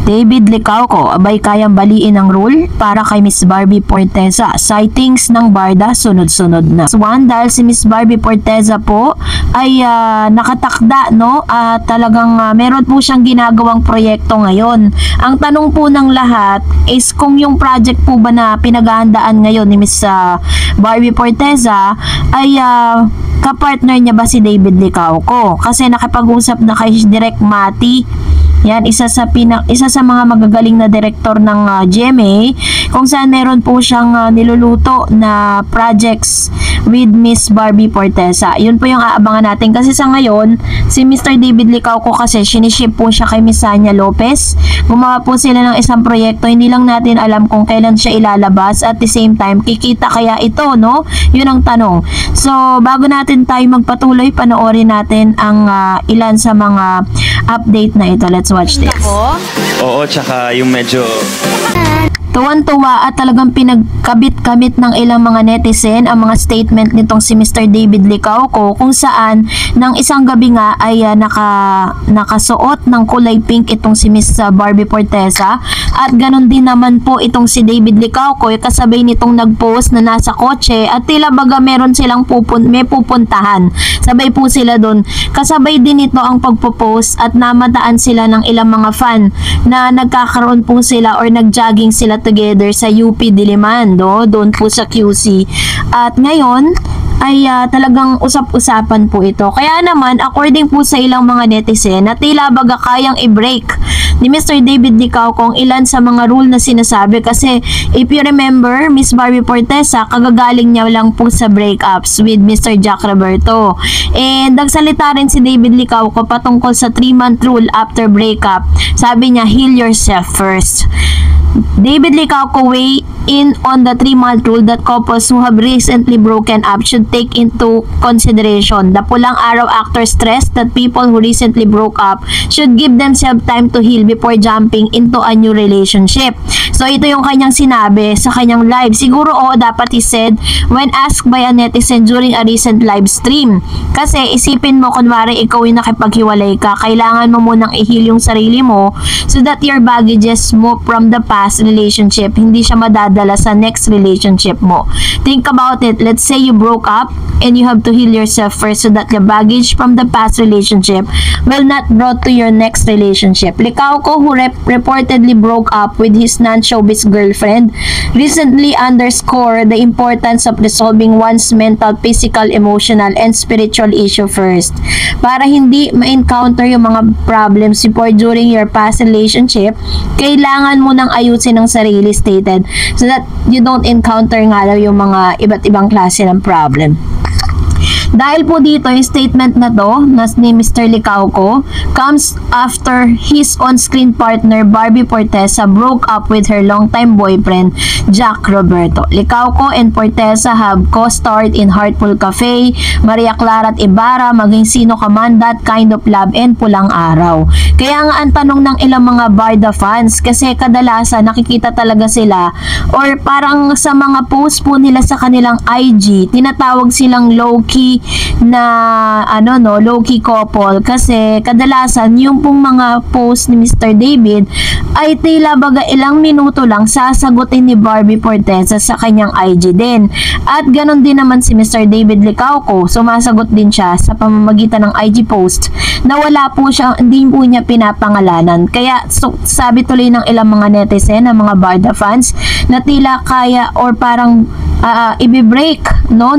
David Licauco, abay kayang baliin ang rule para kay Miss Barbie Forteza. Sightings ng Barda sunod-sunod na. One, dahil si Miss Barbie Forteza po ay nakatakda, no? Talagang meron po siyang ginagawang proyekto ngayon. Ang tanong po ng lahat is kung yung project po ba na pinaghahandaan ngayon ni Miss Barbie Forteza ay kapartner niya ba si David Licauco? Kasi nakipag-usap na kay Direk Mati. Yan, isa sa mga magagaling na direktor ng GMA, kung saan meron po siyang niluluto na projects with Miss Barbie Forteza. Yun po yung aabangan natin kasi sa ngayon, si Mr. David Licauco kasi siniship po siya kay Miss Sanya Lopez. Gumawa po sila ng isang proyekto, hindi lang natin alam kung kailan siya ilalabas, at the same time, kikita kaya ito, no? Yun ang tanong. So, bago natin tayo magpatuloy, panoorin natin ang ilan sa mga update na ito. Let's watch this. Oo, tsaka yung medyo... Tuwan-tuwa at talagang pinagkabit-kabit ng ilang mga netizen ang mga statement nitong si Mr. David Licauco, kung saan ng isang gabi nga ay nakasuot ng kulay pink itong si Miss Barbie Forteza, at ganon din naman po itong si David Licauco, kasabay nitong nagpost na nasa kotse at tila baga meron silang may pupuntahan. Sabay po sila doon. Kasabay din ito ang pagpo-post at namataan sila ng ilang mga fan na nagkakaroon po sila or nagjogging sila together sa UP Diliman, doon po sa QC. At ngayon ay talagang usap-usapan po ito. Kaya naman, according po sa ilang mga netizen, na tila baga kayang i-break ni Mr. David Licauco kung ilan sa mga rule na sinasabi. Kasi if you remember, Miss Barbie Forteza, kagagaling niya lang po sa breakups with Mr. Jack Roberto. And nagsalita rin si David Licauco patungkol sa 3-month rule after breakup. Sabi niya, heal yourself first. David Licauco weigh in on the 3-month rule that couples who have recently broken up should take into consideration. The pulang araw actor stressed that people who recently broke up should give themselves time to heal before jumping into a new relationship. So ito yung kanyang sinabi sa kanyang live. Siguro dapat he said when asked by a netizen during a recent live stream. Kasi isipin mo, kunwari ikaw yung nakipaghiwalay ka, kailangan mo munang i-heal yung sarili mo so that your baggages move from the past relationship, hindi siya madadala sa next relationship mo. Think about it. Let's say you broke up and you have to heal yourself first so that the baggage from the past relationship will not brought to your next relationship. Licauco, who reportedly broke up with his non-showbiz girlfriend, recently underscored the importance of resolving one's mental, physical, emotional, and spiritual issue first. Para hindi ma-encounter yung mga problems before during your past relationship, kailangan mo nang ayusin ang sarili, stated, so that you don't encounter nga daw yung mga iba't ibang klase ng problem. Dahil po dito, yung statement na to ni Mr. Licauco comes after his on-screen partner Barbie Forteza broke up with her longtime boyfriend Jack Roberto. Licauco and Forteza have co-starred in Heartful Cafe, Maria Clara at Ibarra, Maging Sino Ka Man, That Kind of Love, and Pulang Araw. Kaya nga ang tanong ng ilang mga Barda fans, kasi kadalasan nakikita talaga sila or parang sa mga post po nila sa kanilang IG, tinatawag silang low-key na low-key couple, kasi kadalasan yung pong mga post ni Mr. David ay tila baga ilang minuto lang sasagutin ni Barbie Forteza sa kanyang IG din. At ganon din naman si Mr. David Licauco, sumasagot din siya sa pamamagitan ng IG post na wala po siya, hindi po niya pinapangalanan. Kaya sabi tuloy ng ilang mga netizen, ng mga Barda fans, na tila kaya or parang i-break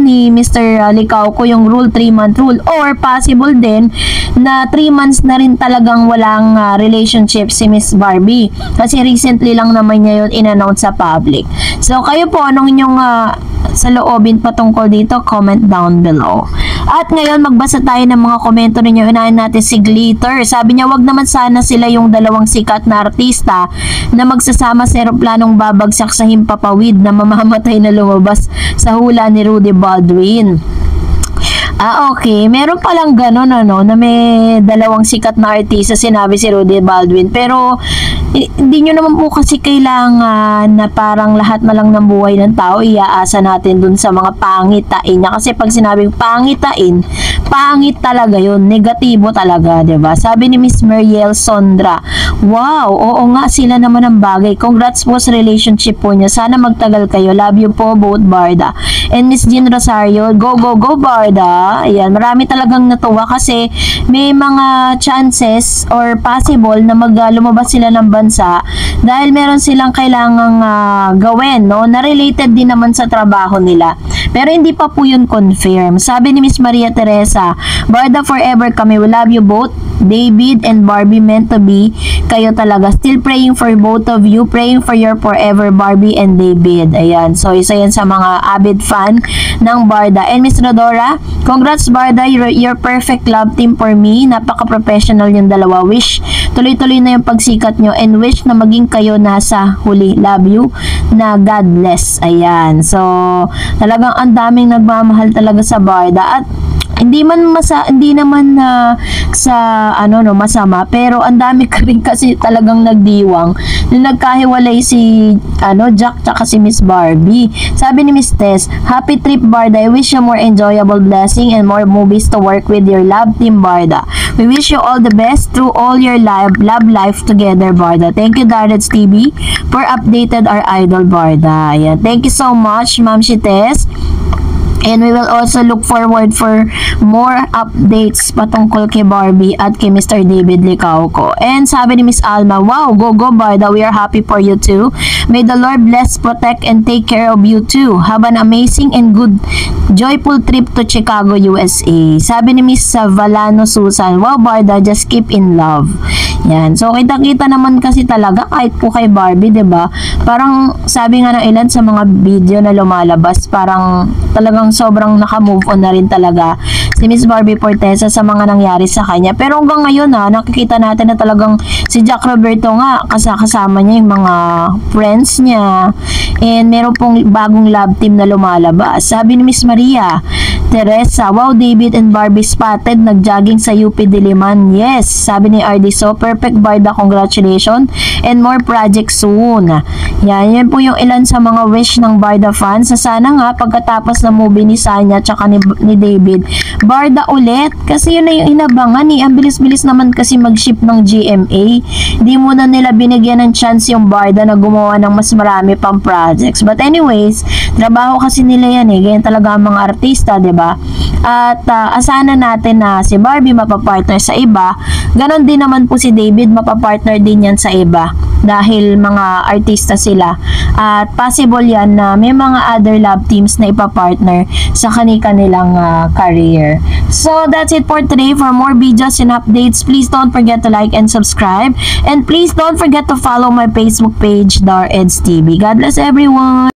ni Mr. Licauco yung rule, 3-month rule, or possible din na 3 months na rin talagang walang relationship si Miss Barbie, kasi recently lang naman niya yun in-announce sa public. So kayo po, anong inyong saloobin patungkol dito? Comment down below. At ngayon, magbasa tayo ng mga komento ninyo. Unahin natin si Glitter. Sabi niya, wag naman sana sila yung dalawang sikat na artista na magsasama sa eroplanong babagsak sa himpapawid na mamamatay na lumabas sa hula ni Rudy Baldwin. Okay. Meron palang ganun, ano, na may dalawang sikat na artista, sinabi si Rudy Baldwin. Pero, hindi nyo naman po kasi kailangan na parang lahat na lang ng buhay ng tao iaasa natin dun sa mga pangitain niya. Kasi pag sinabing pangitain, pangit talaga yun. Negatibo talaga, 'di ba? Sabi ni Miss Mariel Sondra, wow, oo nga, sila naman ang bagay. Congrats po sa relationship po niya. Sana magtagal kayo. Love you po, both Barda. And Miss Jean Rosario, go, go, go, Barda. Ayan, marami talagang natuwa kasi may mga chances or possible na lumabas sila ng bansa dahil meron silang kailangang gawin, no? Na related din naman sa trabaho nila. Pero hindi pa po yun confirm. Sabi ni Miss Maria Teresa, Barda forever kami. We love you both. David and Barbie, meant to be. Kayo talaga. Still praying for both of you. Praying for your forever Barbie and David. Ayan. So, isa yan sa mga avid fan ng Barda. And Miss Rodora, congrats Barda. You're perfect love team for me. Napaka-professional yung dalawa. Wish tuloy-tuloy na yung pagsikat nyo and wish na maging kayo nasa huli. Love you na God bless. Ayan. So, talagang ang daming nagmamahal talaga sa Barda at hindi naman sa masama, pero ang dami ka rin kasi talagang nagdiwang nung nagkahiwalay si Jack tsaka si Miss Barbie. Sabi ni Miss Tess, happy trip Barda. I wish you more enjoyable blessing and more movies to work with your love team Barda. We wish you all the best through all your love life together Barda. Thank you Darrets TV for updated our idol Barda. Ayan. Thank you so much Ma'am Tess. And we will also look forward for more updates patungkol kay Barbie at kay Mr. David Licauco. And sabi ni Miss Alma, wow, go go Barda, we are happy for you too. May the Lord bless, protect, and take care of you too. Have an amazing and good, joyful trip to Chicago, USA. Sabi ni Miss Valano Susan, wow Barda, just keep in love. Yan. So, kita-kita naman kasi talaga kahit po kay Barbie, 'di ba? Parang sabi nga ng ilan sa mga video na lumalabas, parang talagang sobrang naka-move on na rin talaga si Miss Barbie Fortesa sa mga nangyari sa kanya. Pero hanggang ngayon nakikita natin na talagang si Jack Roberto nga kasama niya yung mga friends niya. And meron pong bagong love team na lumalabas. Sabi ni Miss Maria Teresa, wow, David and Barbie spotted nag-jogging sa UP Diliman. Yes, sabi ni RD, so perfect Barda, congratulations and more projects soon. Yan po yung ilan sa mga wish ng Barda fans. Sana nga pagkatapos ng movie ni Sanya tsaka ni David, Barda ulit. Kasi yun na yung inabangan eh. Ang bilis-bilis naman kasi mag-ship ng GMA. Hindi muna nila binigyan ng chance yung Barda na gumawa ng mas marami pang projects. But anyways, trabaho kasi nila yan eh. Ganyan talaga ang mga artista, diba? At asahan natin na si Barbie mapapartner sa iba. Ganon din naman po si David, mapapartner din yan sa iba. Dahil mga artista sila. At possible yan na may mga other love teams na ipapartner sa kanilang career. So, that's it for today. For more videos and updates, please don't forget to like and subscribe. And please don't forget to follow my Facebook page, Dareds TV. God bless everyone!